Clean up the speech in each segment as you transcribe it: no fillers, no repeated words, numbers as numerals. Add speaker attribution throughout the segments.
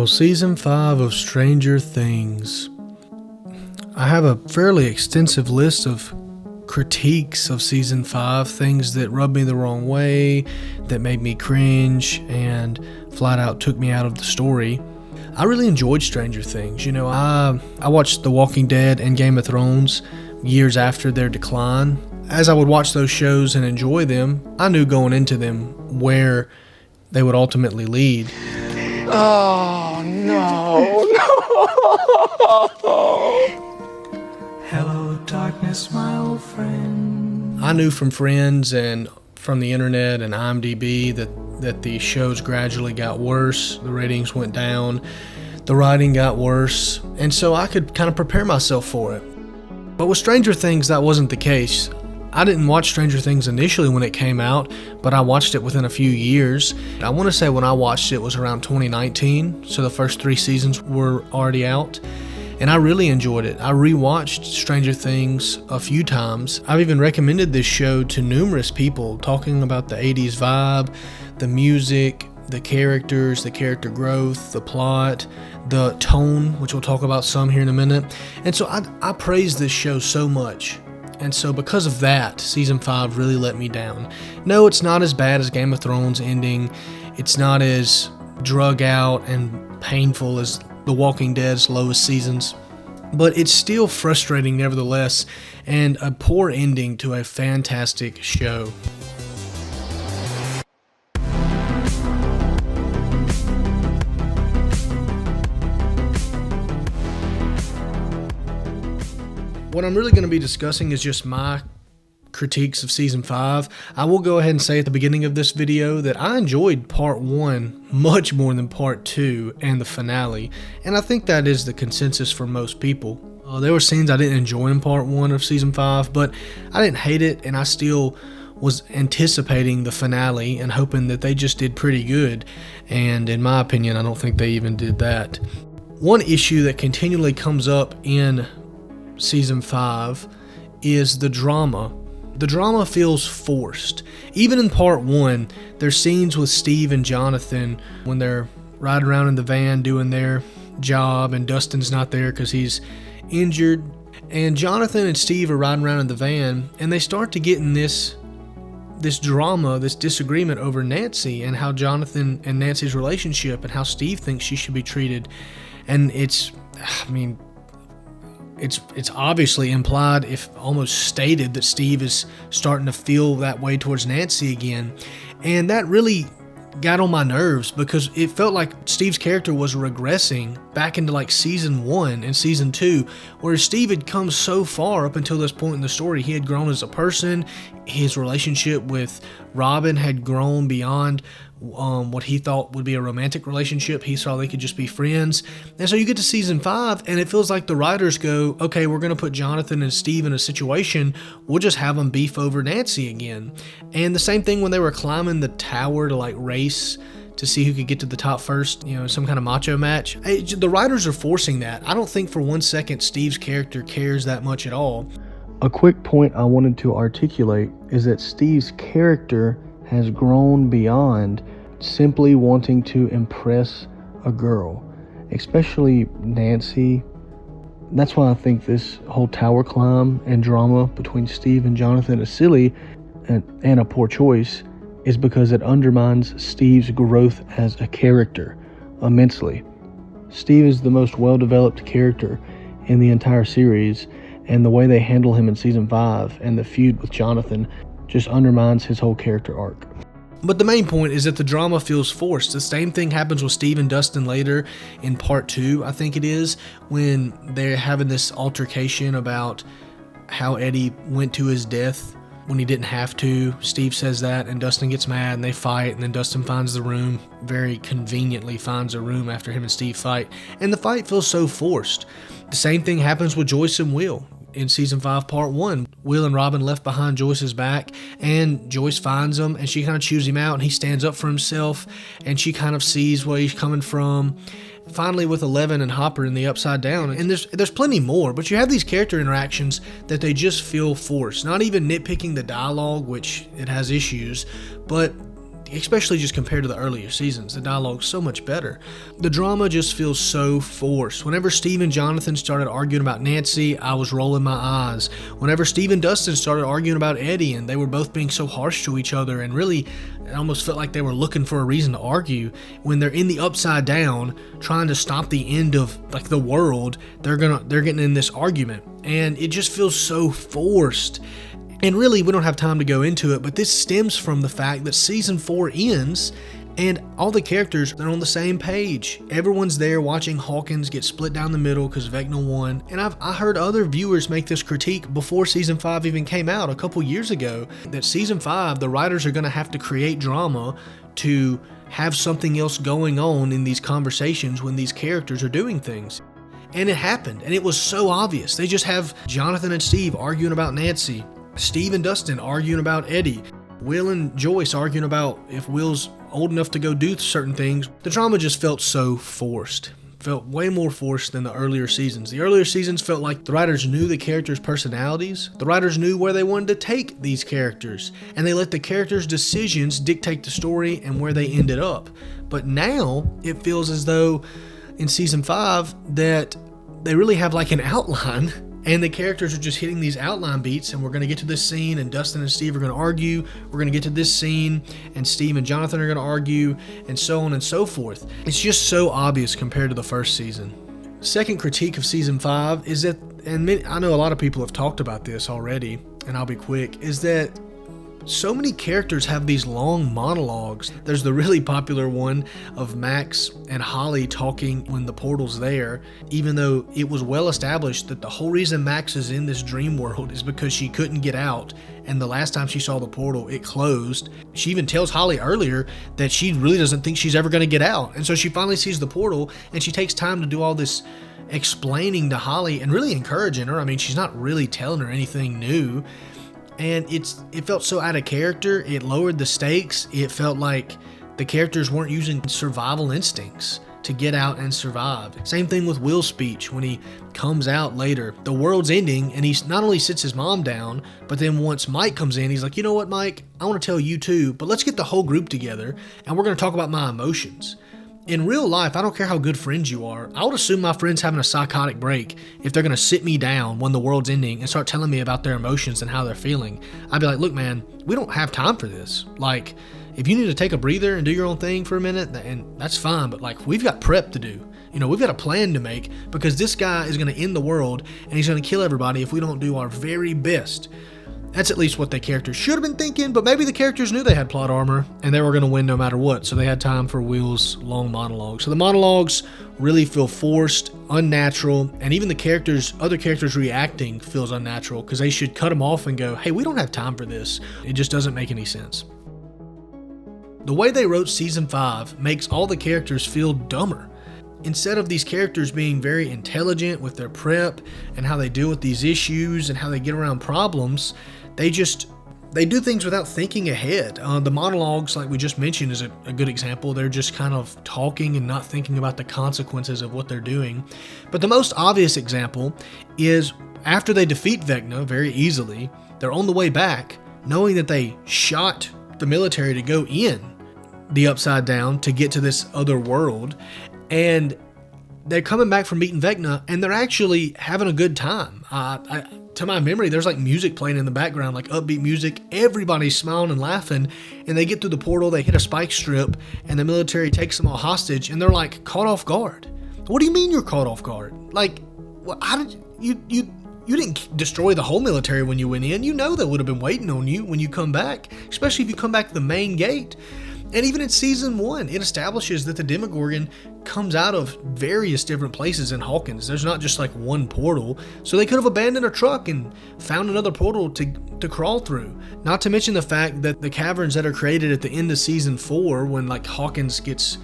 Speaker 1: Well, Season 5 of Stranger Things. I have a fairly extensive list of critiques of Season 5, things that rubbed me the wrong way, that made me cringe, and flat out took me out of the story. I really enjoyed Stranger Things. You know, I watched The Walking Dead and Game of Thrones years after their decline. As I would watch those shows and enjoy them, I knew going into them where they would ultimately lead.
Speaker 2: Oh, no.
Speaker 3: Hello, darkness, my old friend.
Speaker 1: I knew from friends and from the internet and IMDb that the shows gradually got worse, the ratings went down, the writing got worse, and so I could kind of prepare myself for it. But with Stranger Things, that wasn't the case. I didn't watch Stranger Things initially when it came out, but I watched it within a few years. I want to say when I watched it was around 2019, so the first 3 seasons were already out, and I really enjoyed it. I rewatched Stranger Things a few times. I've even recommended this show to numerous people, talking about the 80s vibe, the music, the characters, the character growth, the plot, the tone, which we'll talk about some here in a minute. And so I praise this show so much. And so because of that, Season 5 really let me down. No, it's not as bad as Game of Thrones ending. It's not as drug out and painful as The Walking Dead's lowest seasons. But it's still frustrating nevertheless, and a poor ending to a fantastic show. What I'm really going to be discussing is just my critiques of Season 5. I will go ahead and say at the beginning of this video that I enjoyed Part 1 much more than Part 2 and the finale, and I think that is the consensus for most people. There were scenes I didn't enjoy in Part 1 of Season 5, but I didn't hate it, and I still was anticipating the finale and hoping that they just did pretty good, and in my opinion, I don't think they even did that. One issue that continually comes up in Season 5 is the drama. The drama feels forced. Even in Part 1, there's scenes with Steve and Jonathan when they're riding around in the van doing their job, and Dustin's not there because he's injured. And Jonathan and Steve are riding around in the van, and they start to get in this drama, this disagreement over Nancy and how Jonathan and Nancy's relationship and how Steve thinks she should be treated. And it's obviously implied, if almost stated, that Steve is starting to feel that way towards Nancy again. And that really got on my nerves because it felt like Steve's character was regressing back into like Season 1 and Season 2, where Steve had come so far up until this point in the story. He had grown as a person. His relationship with Robin had grown beyond what he thought would be a romantic relationship. He saw they could just be friends. And so you get to Season 5 and it feels like the writers go, okay, we're going to put Jonathan and Steve in a situation, we'll just have them beef over Nancy again. And the same thing when they were climbing the tower to like race to see who could get to the top first, you know, some kind of macho match. The writers are forcing that. I don't think for 1 second Steve's character cares that much at all. A quick point I wanted to articulate is that Steve's character has grown beyond simply wanting to impress a girl, especially Nancy. That's why I think this whole tower climb and drama between Steve and Jonathan is silly and a poor choice, is because it undermines Steve's growth as a character immensely. Steve is the most well-developed character in the entire series, and the way they handle him in Season 5 and the feud with Jonathan just undermines his whole character arc. But the main point is that the drama feels forced. The same thing happens with Steve and Dustin later in Part 2, I think it is, when they're having this altercation about how Eddie went to his death when he didn't have to. Steve says that, and Dustin gets mad, and they fight, and then Dustin finds the room, very conveniently finds a room after him and Steve fight, and the fight feels so forced. The same thing happens with Joyce and Will. In Season 5, Part 1, Will and Robin left behind Joyce's back, and Joyce finds him, and she kind of chews him out, and he stands up for himself, and she kind of sees where he's coming from. Finally, with Eleven and Hopper in the Upside Down, and there's plenty more, but you have these character interactions that they just feel forced. Not even nitpicking the dialogue, which it has issues, but especially just compared to the earlier seasons. The dialogue's so much better. The drama just feels so forced. Whenever Steve and Jonathan started arguing about Nancy, I was rolling my eyes. Whenever Steve and Dustin started arguing about Eddie, and they were both being so harsh to each other, and really, it almost felt like they were looking for a reason to argue. When they're in the Upside Down, trying to stop the end of like the world, they're getting in this argument, and it just feels so forced. And really, we don't have time to go into it, but this stems from the fact that season 4 ends and all the characters are on the same page. Everyone's there watching Hawkins get split down the middle because Vecna won. And I heard other viewers make this critique before season 5 even came out a couple years ago, that season 5, the writers are going to have to create drama to have something else going on in these conversations when these characters are doing things. And it happened, and it was so obvious. They just have Jonathan and Steve arguing about Nancy, Steve and Dustin arguing about Eddie, Will and Joyce arguing about if Will's old enough to go do certain things. The drama just felt so forced. Felt way more forced than the earlier seasons. The earlier seasons felt like the writers knew the characters' personalities. The writers knew where they wanted to take these characters, and they let the characters' decisions dictate the story and where they ended up. But now it feels as though in season 5 that they really have like an outline, and the characters are just hitting these outline beats, and we're going to get to this scene, and Dustin and Steve are going to argue. We're going to get to this scene, and Steve and Jonathan are going to argue, and so on and so forth. It's just so obvious compared to the first season. Second critique of season 5 is that, and I know a lot of people have talked about this already, and I'll be quick, is that so many characters have these long monologues. There's the really popular one of Max and Holly talking when the portal's there, even though it was well established that the whole reason Max is in this dream world is because she couldn't get out, and the last time she saw the portal, it closed. She even tells Holly earlier that she really doesn't think she's ever going to get out, and so she finally sees the portal, and she takes time to do all this explaining to Holly and really encouraging her. I mean, she's not really telling her anything new. And it felt so out of character. It lowered the stakes. It felt like the characters weren't using survival instincts to get out and survive. Same thing with Will's speech when he comes out later. The world's ending, and he not only sits his mom down, but then once Mike comes in, he's like, you know what, Mike? I want to tell you too, but let's get the whole group together, and we're going to talk about my emotions. In real life, I don't care how good friends you are, I would assume my friend's having a psychotic break if they're going to sit me down when the world's ending and start telling me about their emotions and how they're feeling. I'd be like, look, man, we don't have time for this. Like, if you need to take a breather and do your own thing for a minute, and that's fine, but like, we've got prep to do. You know, we've got a plan to make, because this guy is going to end the world and he's going to kill everybody if we don't do our very best. That's at least what the characters should have been thinking, but maybe the characters knew they had plot armor and they were going to win no matter what, so they had time for Will's long monologue. So the monologues really feel forced, unnatural, and even the other characters reacting feels unnatural, because they should cut them off and go, hey, we don't have time for this. It just doesn't make any sense. The way they wrote season 5 makes all the characters feel dumber. Instead of these characters being very intelligent with their prep and how they deal with these issues and how they get around problems, they do things without thinking ahead. The monologues, like we just mentioned, is a good example. They're just kind of talking and not thinking about the consequences of what they're doing. But the most obvious example is after they defeat Vecna very easily, they're on the way back, knowing that they shot the military to go in the Upside Down to get to this other world, and they're coming back from meeting Vecna, and they're actually having a good time. To my memory, there's like music playing in the background, like upbeat music. Everybody's smiling and laughing, and they get through the portal, they hit a spike strip, and the military takes them all hostage, and they're like caught off guard. What do you mean you're caught off guard? Like, how did you didn't destroy the whole military when you went in. You know they would have been waiting on you when you come back, especially if you come back to the main gate. And even in season 1, it establishes that the Demogorgon comes out of various different places in Hawkins. There's not just like one portal. So they could have abandoned a truck and found another portal to crawl through. Not to mention the fact that the caverns that are created at the end of season 4, when like Hawkins gets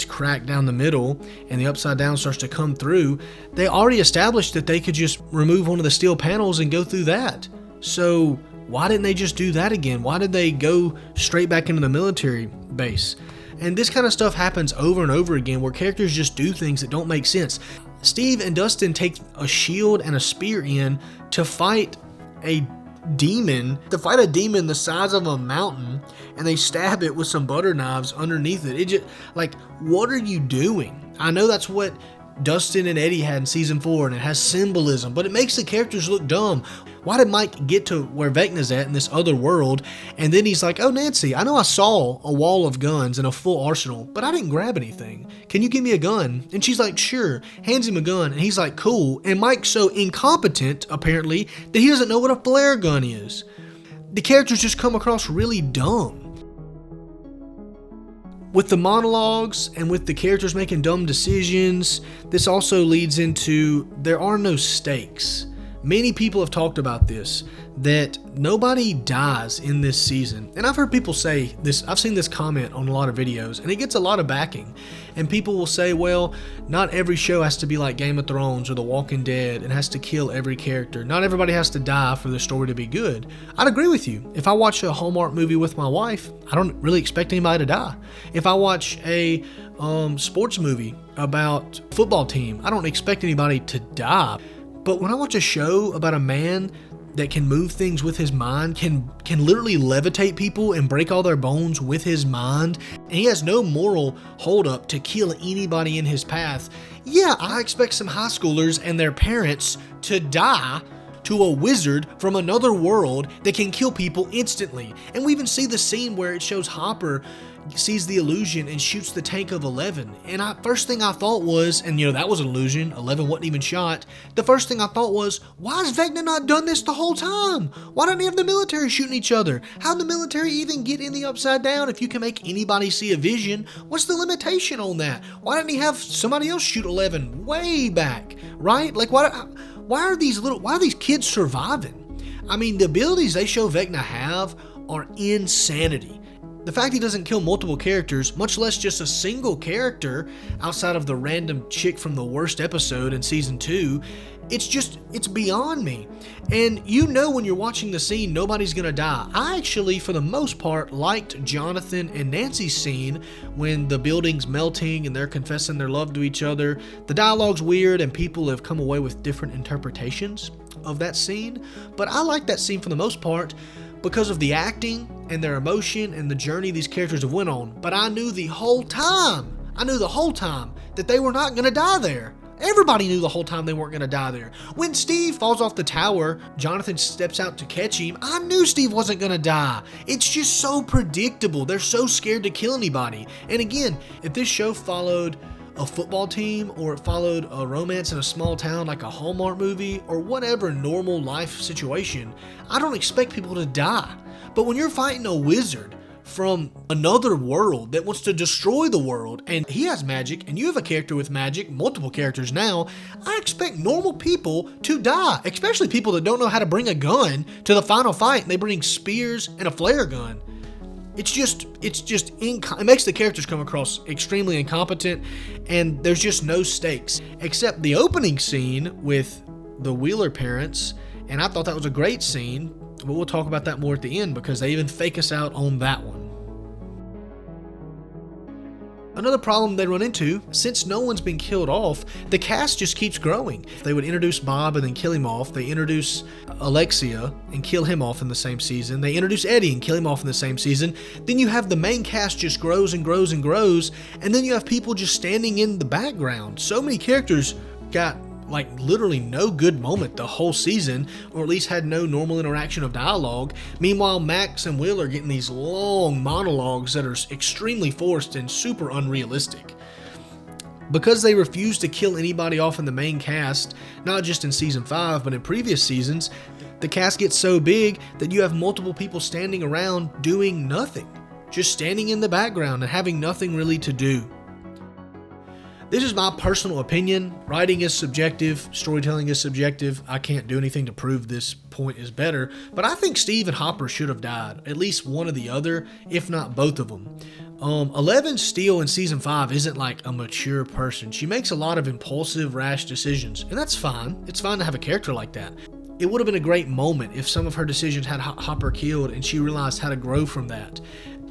Speaker 1: cracked down the middle and the Upside Down starts to come through, they already established that they could just remove one of the steel panels and go through that. So why didn't they just do that again? Why did they go straight back into the military base? And this kind of stuff happens over and over again, where characters just do things that don't make sense. Steve and Dustin take a shield and a spear in to fight a demon, to fight a demon the size of a mountain, and they stab it with some butter knives underneath it. It just, like, what are you doing? I know that's what Dustin and Eddie had in season 4, and it has symbolism, but it makes the characters look dumb. Why did Mike get to where Vecna's at in this other world, and then he's like, oh, Nancy, I know I saw a wall of guns and a full arsenal, but I didn't grab anything. Can you give me a gun? And she's like, sure. Hands him a gun, and he's like, cool. And Mike's so incompetent, apparently, that he doesn't know what a flare gun is. The characters just come across really dumb. With the monologues and with the characters making dumb decisions, this also leads into there are no stakes. Many people have talked about this, that nobody dies in this season. And I've heard people say this, I've seen this comment on a lot of videos, and it gets a lot of backing. And people will say, well, not every show has to be like Game of Thrones or The Walking Dead and has to kill every character. Not everybody has to die for the story to be good. I'd agree with you. If I watch a Hallmark movie with my wife, I don't really expect anybody to die. If I watch a sports movie about a football team, I don't expect anybody to die. But when I watch a show about a man that can move things with his mind, can literally levitate people and break all their bones with his mind, and he has no moral hold up to kill anybody in his path, yeah, I expect some high schoolers and their parents to die to a wizard from another world that can kill people instantly. And we even see the scene where it shows Hopper sees the illusion and shoots the tank of 11. And first thing I thought was, and that was an illusion, 11 wasn't even shot. The first thing I thought was, why has Vecna not done this the whole time? Why don't he have the military shooting each other? How'd the military even get in the Upside Down if you can make anybody see a vision? What's the limitation on that? Why didn't he have somebody else shoot 11 way back, right? Like, why are these kids surviving? I mean, the abilities they show Vecna have are insanity. The fact he doesn't kill multiple characters, much less just a single character outside of the random chick from the worst episode in season 2, it's beyond me. And when you're watching the scene, nobody's gonna die. I actually, for the most part, liked Jonathan and Nancy's scene when the building's melting and they're confessing their love to each other. The dialogue's weird and people have come away with different interpretations of that scene, but I like that scene for the most part because of the acting and their emotion and the journey these characters have went on. But I knew the whole time that they were not gonna die there. Everybody knew the whole time they weren't going to die there. When Steve falls off the tower, Jonathan steps out to catch him. I knew Steve wasn't going to die. It's just so predictable. They're so scared to kill anybody. And again, if this show followed a football team or it followed a romance in a small town like a Hallmark movie or whatever normal life situation, I don't expect people to die. But when you're fighting a wizard from another world that wants to destroy the world, and he has magic, and you have a character with magic, multiple characters now, I expect normal people to die, especially people that don't know how to bring a gun to the final fight, and they bring spears and a flare gun. It makes the characters come across extremely incompetent, and there's just no stakes, except the opening scene with the Wheeler parents, and I thought that was a great scene, but we'll talk about that more at the end because they even fake us out on that one. Another problem they run into, since no one's been killed off, the cast just keeps growing. They would introduce Bob and then kill him off. They introduce Alexia and kill him off in the same season. They introduce Eddie and kill him off in the same season. Then you have the main cast just grows and grows and grows, and then you have people just standing in the background. So many characters got literally no good moment the whole season, or at least had no normal interaction of dialogue. Meanwhile, Max and Will are getting these long monologues that are extremely forced and super unrealistic. Because they refuse to kill anybody off in the main cast, not just in season 5, but in previous seasons, the cast gets so big that you have multiple people standing around doing nothing, just standing in the background and having nothing really to do. This is my personal opinion. Writing is subjective. Storytelling is subjective. I can't do anything to prove this point is better, but I think Steve and Hopper should have died. At least one or the other, if not both of them. 11 Steele in season 5 isn't like a mature person. She makes a lot of impulsive, rash decisions, and that's fine. It's fine to have a character like that. It would have been a great moment if some of her decisions had Hopper killed and she realized how to grow from that.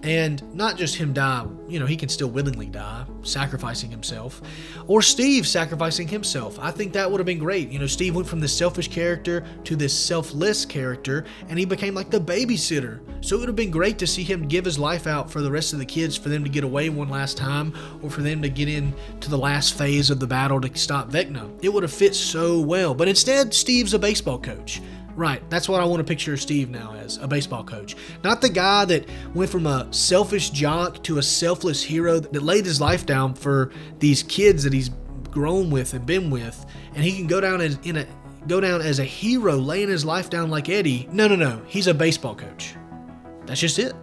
Speaker 1: And not just him die, he can still willingly die, sacrificing himself, or Steve sacrificing himself. I think that would have been great. Steve went from this selfish character to this selfless character, and he became like the babysitter. So it would have been great to see him give his life out for the rest of the kids, for them to get away one last time, or for them to get into the last phase of the battle to stop Vecna. It would have fit so well. But instead, Steve's a baseball coach. Right, that's what I want to picture Steve now as, a baseball coach. Not the guy that went from a selfish jock to a selfless hero that laid his life down for these kids that he's grown with and been with, and he can go down as a hero laying his life down like Eddie. No, he's a baseball coach. That's just it.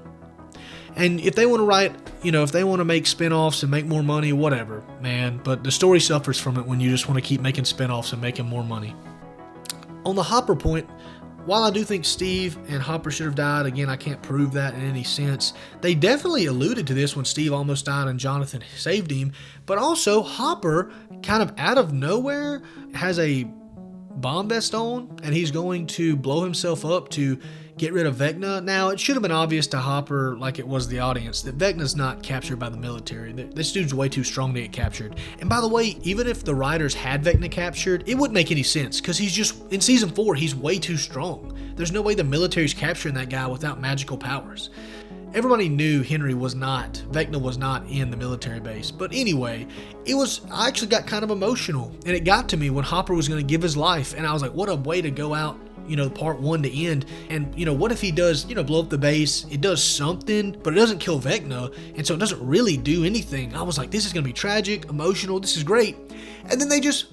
Speaker 1: And if they want to write, if they want to make spinoffs and make more money, whatever, man, but the story suffers from it when you just want to keep making spinoffs and making more money. On the Hopper point, while I do think Steve and Hopper should have died, again, I can't prove that in any sense. They definitely alluded to this when Steve almost died and Jonathan saved him. But also, Hopper, kind of out of nowhere, has a bomb vest on, and he's going to blow himself up to get rid of Vecna. Now, it should have been obvious to Hopper, like it was the audience, that Vecna's not captured by the military. This dude's way too strong to get captured. And by the way, even if the writers had Vecna captured, it wouldn't make any sense, because he's just, in season 4, he's way too strong. There's no way the military's capturing that guy without magical powers. Everybody knew Vecna was not in the military base. But anyway, I actually got kind of emotional, and it got to me when Hopper was going to give his life, and I was like, what a way to go out, part 1 to end. And, what if he does, blow up the base? It does something, but it doesn't kill Vecna, and so it doesn't really do anything. I was like, this is going to be tragic, emotional, this is great. And then they just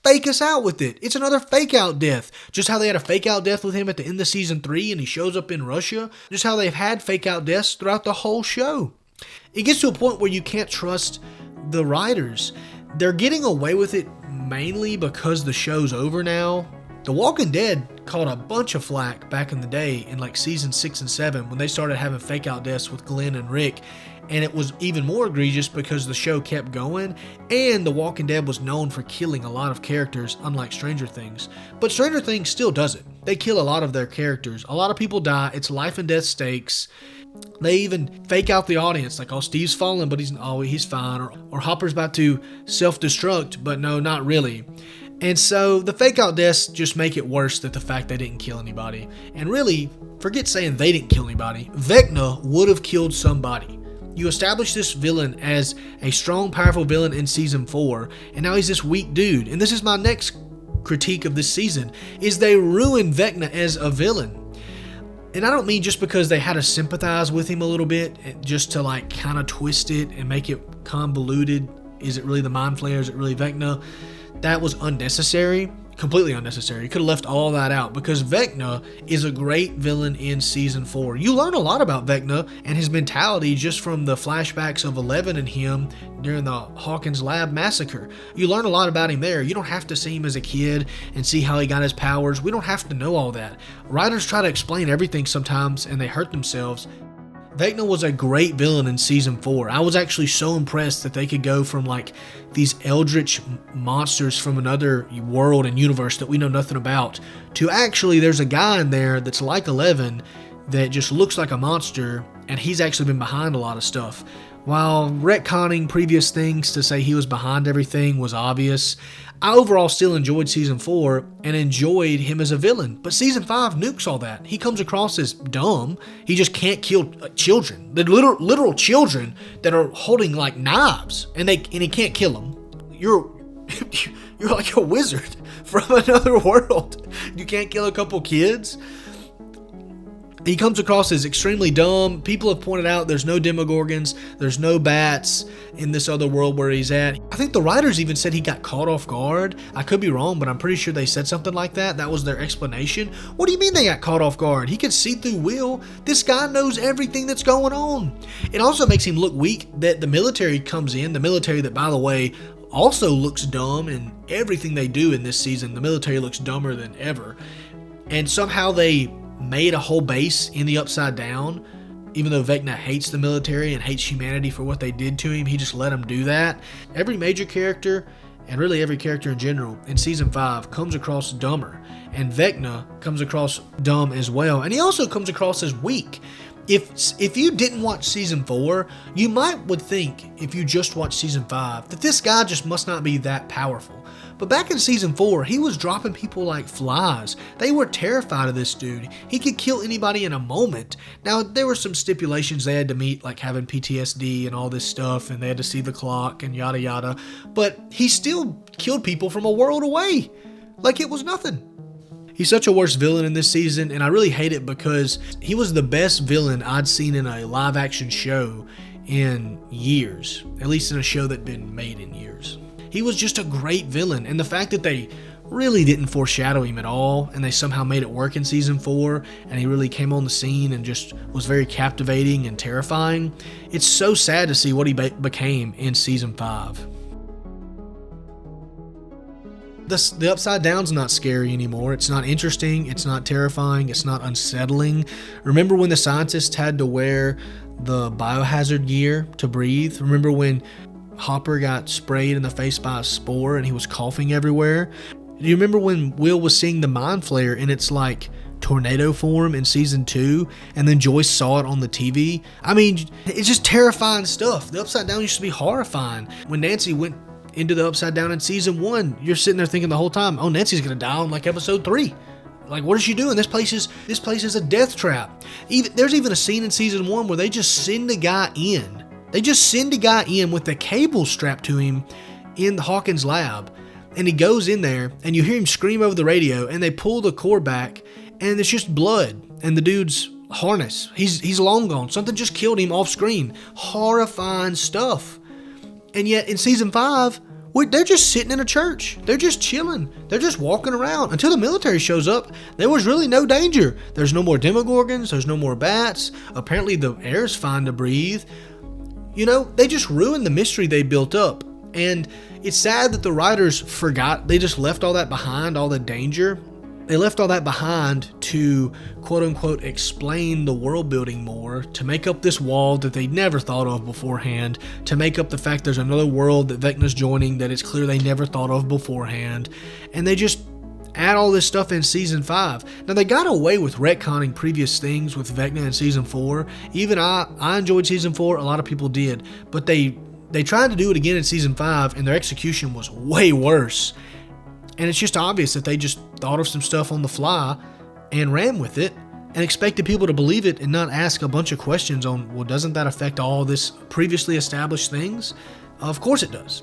Speaker 1: fake us out with it. It's another fake out death. Just how they had a fake out death with him at the end of season 3 and he shows up in Russia. Just how they've had fake out deaths throughout the whole show. It gets to a point where you can't trust the writers. They're getting away with it mainly because the show's over now. The Walking Dead caught a bunch of flack back in the day in like season 6 and 7 when they started having fake out deaths with Glenn and Rick. And it was even more egregious because the show kept going, and The Walking Dead was known for killing a lot of characters, unlike Stranger Things. But Stranger Things still does it. They kill a lot of their characters. A lot of people die. It's life and death stakes. They even fake out the audience, like, oh, Steve's fallen, but he's fine. Or Hopper's about to self-destruct, but no, not really. And so the fake out deaths just make it worse than the fact they didn't kill anybody. And really, forget saying they didn't kill anybody. Vecna would have killed somebody. You establish this villain as a strong, powerful villain in season 4, and now he's this weak dude. And this is my next critique of this season, is they ruined Vecna as a villain. And I don't mean just because they had to sympathize with him a little bit, just to like kind of twist it and make it convoluted. Is it really the Mind Flayer? Is it really Vecna? That was unnecessary. Completely unnecessary. You could have left all that out, because Vecna is a great villain in season 4. You learn a lot about Vecna and his mentality just from the flashbacks of Eleven and him during the Hawkins Lab massacre. You learn a lot about him there. You don't have to see him as a kid and see how he got his powers. We don't have to know all that. Writers try to explain everything sometimes and they hurt themselves. Vecna was a great villain in season 4. I was actually so impressed that they could go from like these eldritch monsters from another world and universe that we know nothing about to actually there's a guy in there that's like Eleven that just looks like a monster, and he's actually been behind a lot of stuff. While retconning previous things to say he was behind everything was obvious, I overall still enjoyed season 4 and enjoyed him as a villain. But season 5 nukes all that. He comes across as dumb. He just can't kill children. The literal children that are holding like knives, and he can't kill them. You're like a wizard from another world. You can't kill a couple kids. He comes across as extremely dumb. People have pointed out there's no Demogorgons, there's no bats in this other world where he's at. I think the writers even said he got caught off guard. I could be wrong, but I'm pretty sure they said something like that. That was their explanation. What do you mean they got caught off guard? He could see through Will. This guy knows everything that's going on. It also makes him look weak that the military comes in. The military that, by the way, also looks dumb in everything they do in this season. The military looks dumber than ever. And somehow they made a whole base in the Upside Down. Even though Vecna hates the military and hates humanity for what they did to him, he just let them do that. Every major character, and really every character in general, in season 5 comes across dumber. And Vecna comes across dumb as well. And he also comes across as weak. If you didn't watch season 4, you would think, if you just watched season 5, that this guy just must not be that powerful. But back in season 4, he was dropping people like flies. They were terrified of this dude. He could kill anybody in a moment. Now, there were some stipulations they had to meet, like having PTSD and all this stuff, and they had to see the clock and yada yada. But he still killed people from a world away, like it was nothing. He's such a worse villain in this season, and I really hate it because he was the best villain I'd seen in a live action show in years, at least in a show that'd been made in years. He was just a great villain, and the fact that they really didn't foreshadow him at all, and they somehow made it work in season 4, and he really came on the scene and just was very captivating and terrifying. It's so sad to see what he became in season 5. The Upside Down's not scary anymore. It's not interesting. It's not terrifying. It's not unsettling. Remember when the scientists had to wear the biohazard gear to breathe? Remember when Hopper got sprayed in the face by a spore and he was coughing everywhere? Do you remember when Will was seeing the mind flare in its like tornado form in season 2, and then Joyce saw it on the TV? I mean, it's just terrifying stuff. The Upside Down used to be horrifying. When Nancy went into the Upside Down in season 1, you're sitting there thinking the whole time, oh, Nancy's gonna die on like episode 3. Like, what is she doing? This place is a death trap. There's even a scene in season 1 where they just send a guy in. They just send a guy in with the cable strapped to him in Hawkins' lab, and he goes in there, and you hear him scream over the radio, and they pull the cord back, and it's just blood, and the dude's harness. He's long gone. Something just killed him off screen. Horrifying stuff. And yet in season 5, they're just sitting in a church. They're just chilling. They're just walking around. Until the military shows up, there was really no danger. There's no more demogorgons. There's no more bats. Apparently the air's fine to breathe. You know, they just ruined the mystery they built up. And it's sad that the writers forgot. They just left all that behind, all the danger. They left all that behind to, quote unquote, explain the world building more, to make up this wall that they never thought of beforehand, to make up the fact there's another world that Vecna's joining that it's clear they never thought of beforehand. And they just add all this stuff in season 5. Now, they got away with retconning previous things with Vecna in season 4. Even I enjoyed season 4. A lot of people did. But they tried to do it again in season 5, and their execution was way worse. And it's just obvious that they just thought of some stuff on the fly and ran with it and expected people to believe it and not ask a bunch of questions on, well, doesn't that affect all this previously established things? Of course it does.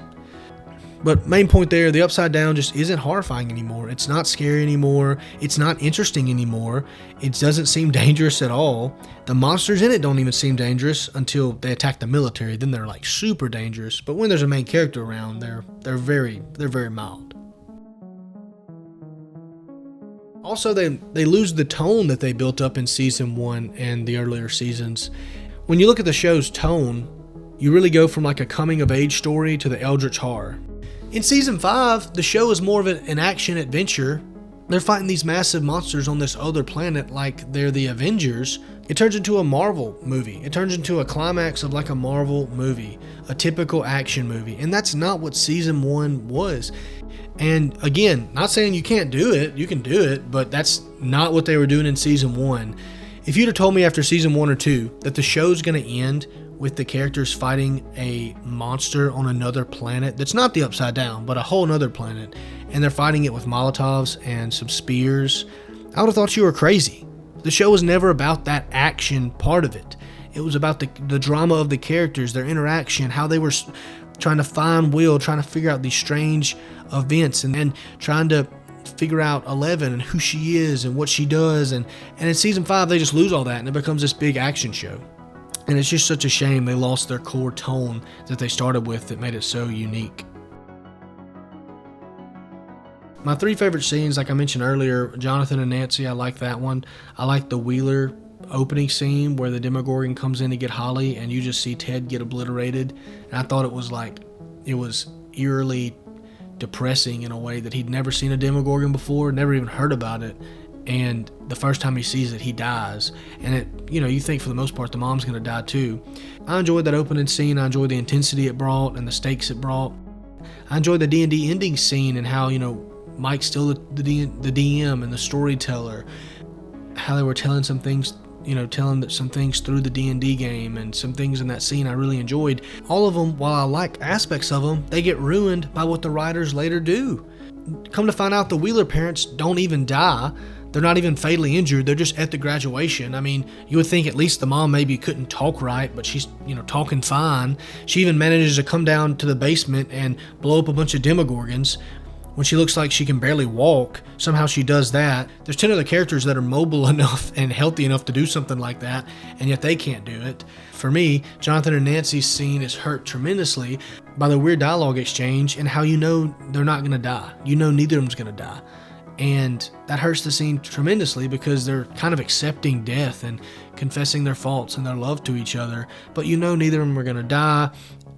Speaker 1: But main point there, the Upside Down just isn't horrifying anymore. It's not scary anymore. It's not interesting anymore. It doesn't seem dangerous at all. The monsters in it don't even seem dangerous until they attack the military. Then they're like super dangerous. But when there's a main character around, they're very mild. Also, they lose the tone that they built up in season 1 and the earlier seasons. When you look at the show's tone, you really go from like a coming-of-age story to the eldritch horror. In season 5, the show is more of an action adventure. They're fighting these massive monsters on this other planet like they're the Avengers. It turns into a Marvel movie. It turns into a climax of like a Marvel movie, a typical action movie. And that's not what season 1 was. And again, not saying you can't do it, you can do it, but that's not what they were doing in season 1. If you'd have told me after season 1 or 2 that the show's going to end with the characters fighting a monster on another planet that's not the Upside Down, but a whole nother planet, and they're fighting it with Molotovs and some spears, I would have thought you were crazy. The show was never about that action part of it. It was about the drama of the characters, their interaction, how they were trying to find Will, trying to figure out these strange events, and then trying to figure out Eleven and who she is and what she does. And in season 5, they just lose all that and it becomes this big action show. And it's just such a shame they lost their core tone that they started with that made it so unique. My 3 favorite scenes, like I mentioned earlier, Jonathan and Nancy, I like that one. I like the Wheeler opening scene where the Demogorgon comes in to get Holly and you just see Ted get obliterated. And I thought it was eerily depressing in a way that he'd never seen a Demogorgon before, never even heard about it. And the first time he sees it, he dies. And you think for the most part the mom's going to die too. I enjoyed that opening scene. I enjoyed the intensity it brought and the stakes it brought. I enjoyed the D&D ending scene and how, Mike's still the DM and the storyteller. How they were telling some things, telling that some things through the D&D game and some things in that scene I really enjoyed. All of them, while I like aspects of them, they get ruined by what the writers later do. Come to find out, the Wheeler parents don't even die. They're not even fatally injured. They're just at the graduation. I mean, you would think at least the mom maybe couldn't talk right, but she's, talking fine. She even manages to come down to the basement and blow up a bunch of demogorgons. When she looks like she can barely walk, somehow she does that. There's 10 other characters that are mobile enough and healthy enough to do something like that, and yet they can't do it. For me, Jonathan and Nancy's scene is hurt tremendously by the weird dialogue exchange and how they're not going to die. Neither of them's going to die. And that hurts the scene tremendously because they're kind of accepting death and confessing their faults and their love to each other. But neither of them are going to die.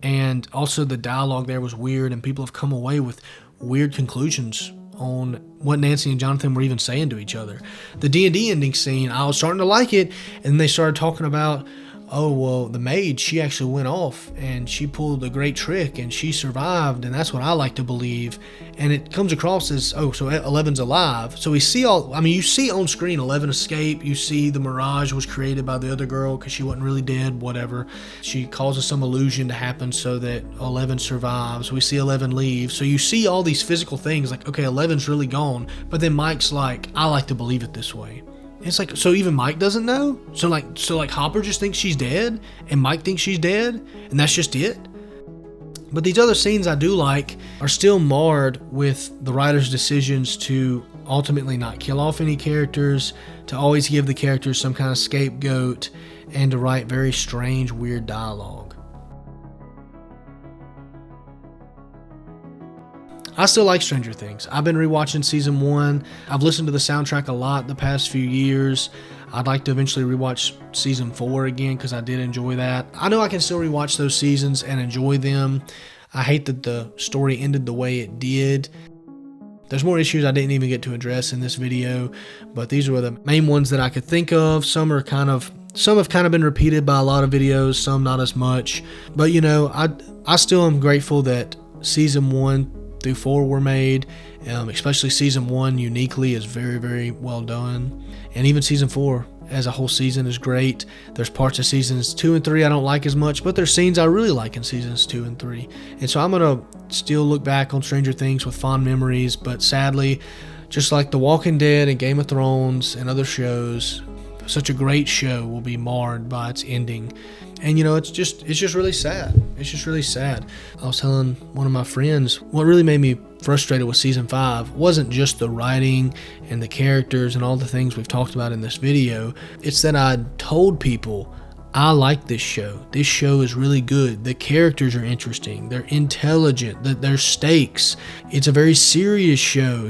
Speaker 1: And also the dialogue there was weird, and people have come away with weird conclusions on what Nancy and Jonathan were even saying to each other. The D&D ending scene, I was starting to like it, and then they started talking about, oh, well, the maid, she actually went off and she pulled a great trick and she survived, and that's what I like to believe. And it comes across as, oh, so Eleven's alive. So we see you see on screen Eleven escape. You see the mirage was created by the other girl because she wasn't really dead, whatever. She causes some illusion to happen so that Eleven survives. We see Eleven leave. So you see all these physical things like, okay, Eleven's really gone. But then Mike's like, I like to believe it this way. It's like, so even Mike doesn't know? So Hopper just thinks she's dead, and Mike thinks she's dead, and that's just it? But these other scenes I do like are still marred with the writer's decisions to ultimately not kill off any characters, to always give the characters some kind of scapegoat, and to write very strange, weird dialogue. I still like Stranger Things. I've been rewatching season 1. I've listened to the soundtrack a lot the past few years. I'd like to eventually rewatch season 4 again because I did enjoy that. I know I can still rewatch those seasons and enjoy them. I hate that the story ended the way it did. There's more issues I didn't even get to address in this video, but these were the main ones that I could think of. Some have kind of been repeated by a lot of videos, some not as much. But I still am grateful that season 1 through 4 were made, especially season 1 uniquely is very, very well done. And even season 4 as a whole season is great. There's parts of seasons 2 and 3 I don't like as much, but there's scenes I really like in seasons 2 and 3. And so I'm going to still look back on Stranger Things with fond memories, but sadly, just like The Walking Dead and Game of Thrones and other shows, such a great show will be marred by its ending. And it's just really sad. It's just really sad. I was telling one of my friends, what really made me frustrated with season 5 wasn't just the writing and the characters and all the things we've talked about in this video. It's that I told people, I like this show. This show is really good. The characters are interesting. They're intelligent. There's stakes. It's a very serious show,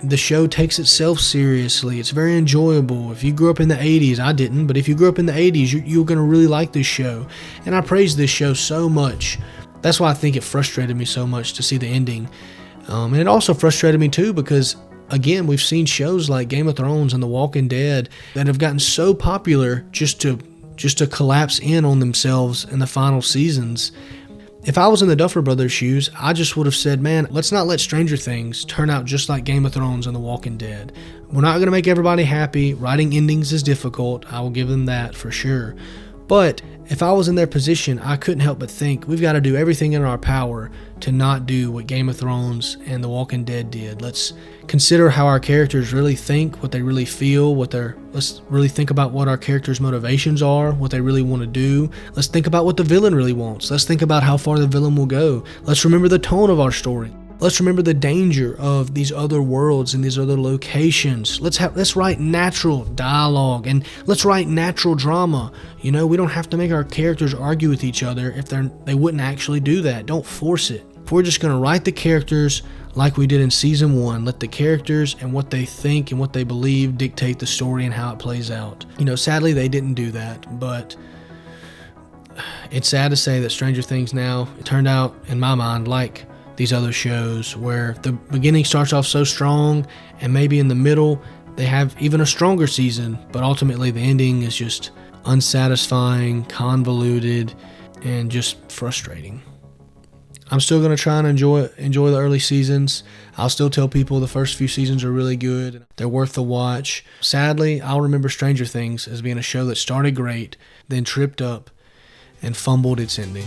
Speaker 1: The show takes itself seriously. It's very enjoyable. If you grew up in the 80s, I didn't, but if you grew up in the 80s, you're going to really like this show. And I praise this show so much. That's why I think it frustrated me so much to see the ending. And it also frustrated me too because, again, we've seen shows like Game of Thrones and The Walking Dead that have gotten so popular just to collapse in on themselves in the final seasons. If I was in the Duffer Brothers' shoes, I just would have said, man, let's not let Stranger Things turn out just like Game of Thrones and The Walking Dead. We're not going to make everybody happy. Writing endings is difficult. I will give them that for sure. But if I was in their position, I couldn't help but think we've got to do everything in our power to not do what Game of Thrones and The Walking Dead did. Let's consider how our characters really think, what they really feel, let's really think about what our characters' motivations are, what they really want to do. Let's think about what the villain really wants. Let's think about how far the villain will go. Let's remember the tone of our story. Let's remember the danger of these other worlds and these other locations. Let's write natural dialogue and let's write natural drama. We don't have to make our characters argue with each other if they wouldn't actually do that. Don't force it. If we're just going to write the characters like we did in season 1, let the characters and what they think and what they believe dictate the story and how it plays out. Sadly they didn't do that, but it's sad to say that Stranger Things now, it turned out in my mind like these other shows where the beginning starts off so strong and maybe in the middle they have even a stronger season, but ultimately the ending is just unsatisfying, convoluted, and just frustrating. I'm still going to try and enjoy the early seasons. I'll still tell people the first few seasons are really good. They're worth the watch. Sadly, I'll remember Stranger Things as being a show that started great, then tripped up and fumbled its ending.